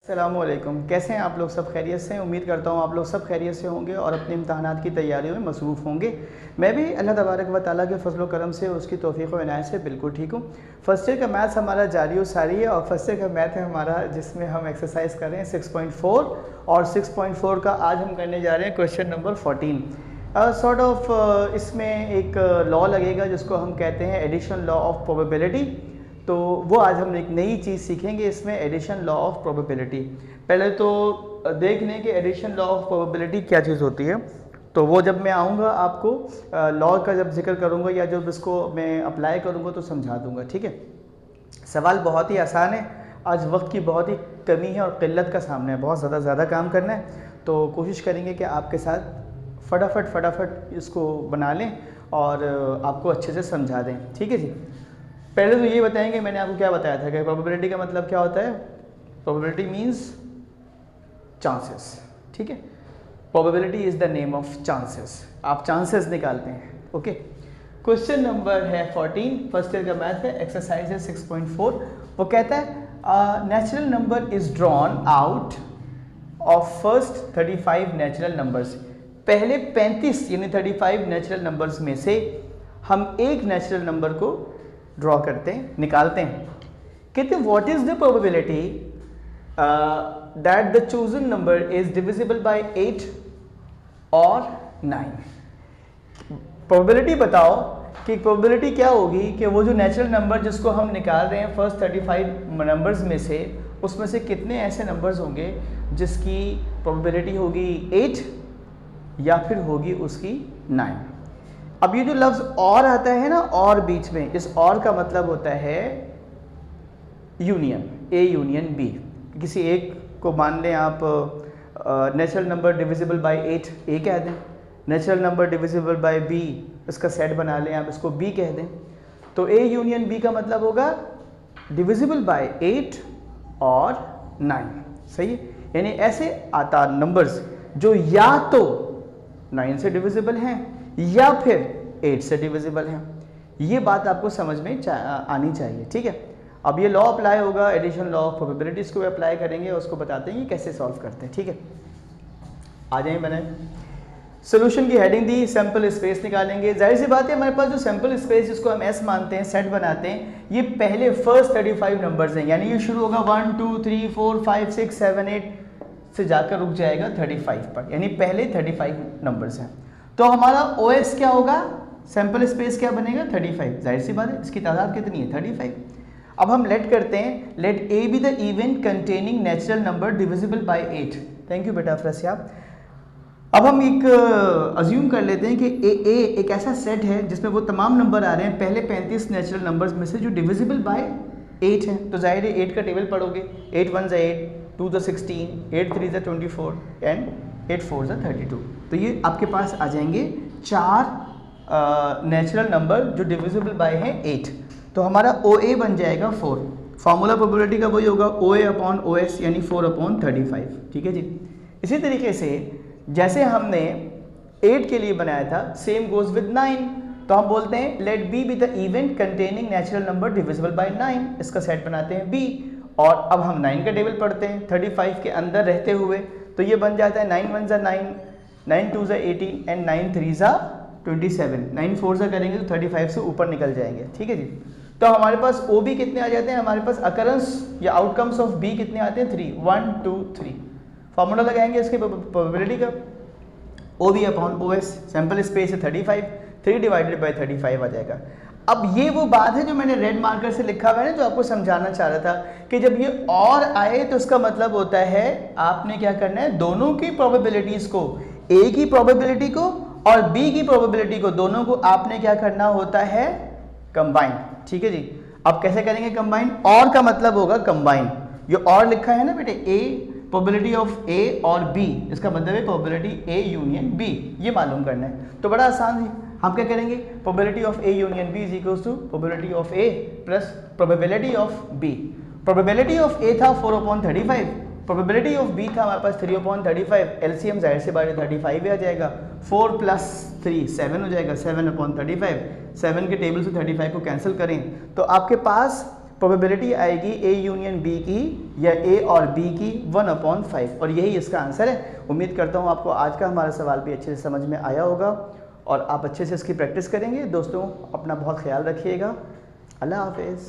अस्सलामुअलैकुम। कैसे हैं आप लोग? सब खैरियत से हैं? उम्मीद करता हूँ आप लोग सब खैरियत से होंगे और अपने इम्तहानात की तैयारियों में मसरूफ़ होंगे। मैं भी अल्लाह तबारक व तआला के फजल करम से उसकी तौफ़ीक़ व इनायत से बिल्कुल ठीक हूँ। फर्स्ट ईयर का मैथ्स हमारा जारी व सारी है और फर्स्ट ईयर का मैथ है हमारा जिसमें हम एक्सरसाइज कर रहे हैं 6.4 और 6.4 का आज हम करने जा रहे हैं क्वेश्चन नंबर 14। सॉर्ट ऑफ इसमें एक लॉ लगेगा जिसको हम कहते हैं एडिशन लॉ ऑफ प्रोबेबिलिटी। तो वो आज हम एक नई चीज़ सीखेंगे इसमें, एडिशन लॉ ऑफ प्रोबेबिलिटी। पहले तो देख लें कि एडिशन लॉ ऑफ प्रोबेबिलिटी क्या चीज़ होती है। तो वो जब मैं आऊँगा आपको लॉ का जब जिक्र करूँगा या जब इसको मैं अप्लाई करूँगा तो समझा दूँगा, ठीक है। सवाल बहुत ही आसान है। आज वक्त की बहुत ही कमी है और क़िल्लत का सामना है, बहुत ज़्यादा काम करना है। तो कोशिश करेंगे कि आपके साथ फटाफट इसको बना लें और आपको अच्छे से समझा दें, ठीक है जी। पहले तो ये बताएंगे मैंने आपको क्या बताया था कि प्रोबेबिलिटी का मतलब क्या होता है। प्रोबेबिलिटी मींस चांसेस, ठीक है। Probability is the name of chances. आप चांसेस निकालते हैं, ओके। क्वेश्चन नंबर है 14, फर्स्ट ईयर का मैथ है, एक्सरसाइज है 6.4। वो कहता है natural number is drawn out of first 35 natural numbers. पहले 35 यानी 35 नेचुरल नंबर्स में से हम एक नेचुरल नंबर को ड्रॉ करते हैं, निकालते हैं। कहते हैं what is the probability that the chosen number is divisible by 8 और 9। प्रोबेबिलिटी बताओ कि प्रोबेबिलिटी क्या होगी कि वो जो नेचुरल नंबर जिसको हम निकाल रहे हैं फर्स्ट 35 नंबर्स में से, उसमें से कितने ऐसे नंबर्स होंगे जिसकी प्रोबेबिलिटी होगी 8 या फिर होगी उसकी 9। अब ये जो लफ्ज़ और आता है ना, और बीच में, इस और का मतलब होता है यूनियन, ए यूनियन बी। किसी एक को मान लें आप natural number divisible by 8 A कह दें, natural number divisible by B इसका सेट बना लें आप, इसको बी कह दें। तो ए यूनियन बी का मतलब होगा डिविजिबल बाय 8 और 9, सही है। यानी ऐसे आता नंबर्स जो या तो 9 से डिविजिबल हैं या फिर 8 से डिविजिबल हैं। ये बात आपको समझ में आनी चाहिए, ठीक है। अब ये लॉ अप्लाई होगा, एडिशन लॉ ऑफ प्रोबेबिलिटीज़ को अप्लाई करेंगे और उसको बताते हैं कि कैसे सॉल्व करते हैं, ठीक है। आ जाइए, मैंने सोल्यूशन की हेडिंग दी, सैम्पल स्पेस निकालेंगे। जाहिर सी बात है हमारे पास जो सैम्पल स्पेस जिसको हम एस मानते हैं, सेट बनाते हैं, ये पहले फर्स्ट 35 नंबर्स हैं। यानी ये शुरू होगा 1 2 3 4 5 6 7 8 से जाकर रुक जाएगा 35 पर, यानी पहले 35 नंबर्स हैं। तो हमारा OS क्या होगा, सैम्पल स्पेस क्या बनेगा 35। जाहिर सी बात है इसकी तादाद कितनी है 35। अब हम लेट करते हैं, let A B the event containing natural number divisible by 8। Thank you बेटा फ्रसियाब। अब हम एक अज्यूम कर लेते हैं कि ए एक ऐसा सेट है जिसमें वो तमाम नंबर आ रहे हैं पहले 35 नेचुरल नंबर्स में से जो डिविजिबल बाय 8 हैं। तो जाहिर है 8 का टेबल पढ़ोगे, 8 1 8, 2 16, 8 3 24 एंड 8 4 32। तो ये आपके पास आ जाएंगे 4 नेचुरल नंबर जो डिविजिबल बाय है 8। तो हमारा OA बन जाएगा 4। फार्मूला प्रोबेबिलिटी का वही होगा OA अपॉन OS यानी 4 अपॉन 35, ठीक है जी। इसी तरीके से जैसे हमने 8 के लिए बनाया था, सेम गोज विद 9। तो हम बोलते हैं let B B the event containing natural number divisible by 9। इसका सेट बनाते हैं B। और अब हम 9 का टेबल पढ़ते हैं 35 के अंदर रहते हुए। तो ये बन जाता है 9 1 9, 9 2 18 एंड 9 3 27। 9 4 करेंगे तो 35 से ऊपर निकल जाएंगे, ठीक है जी। तो हमारे पास OB कितने आ जाते हैं, हमारे पास अकरेंस या आउटकम्स ऑफ B कितने आते हैं 3, 1 2 3। फार्मूला लगाएंगे इसके प्रोबेबिलिटी का, OB upon OS, sample space है 35, 3 डिवाइडेड बाई 35 आ जाएगा। अब ये वो बात है जो मैंने रेड मार्कर से लिखा हुआ है ना, जो आपको समझाना चाह रहा था कि जब ये और आए तो इसका मतलब होता है आपने क्या करना है, दोनों की प्रोबेबिलिटीज को, A की प्रोबेबिलिटी को और B की प्रोबेबिलिटी को, दोनों को आपने क्या करना होता है, कंबाइन, ठीक है जी। अब कैसे करेंगे कंबाइन, और का मतलब होगा कंबाइन। ये और लिखा है ना बेटे, A प्रोबेबिलिटी ऑफ A और B, इसका मतलब है प्रोबेबिलिटी A यूनियन B, ये मालूम करना है। तो बड़ा आसान है, हम क्या करेंगे, probability of A union B is equals to probability of A plus probability of B। Probability of A था 4 अपॉन 35, प्रोबेबिलिटी ऑफ B था हमारे पास 3 अपॉन 35। एलसीएम जाहिर से बात 35 आ जाएगा, 4 प्लस 3 7 हो जाएगा, 7 अपॉन 35। 7 के टेबल से 35 को कैंसिल करें तो आपके पास प्रोबेबिलिटी आएगी ए यूनियन बी की या ए और बी की 1/5 और यही इसका आंसर है। उम्मीद करता हूँ आपको आज का हमारा सवाल भी अच्छे से समझ में आया होगा और आप अच्छे से इसकी प्रैक्टिस करेंगे। दोस्तों अपना बहुत ख्याल रखिएगा। अल्लाह हाफिज़।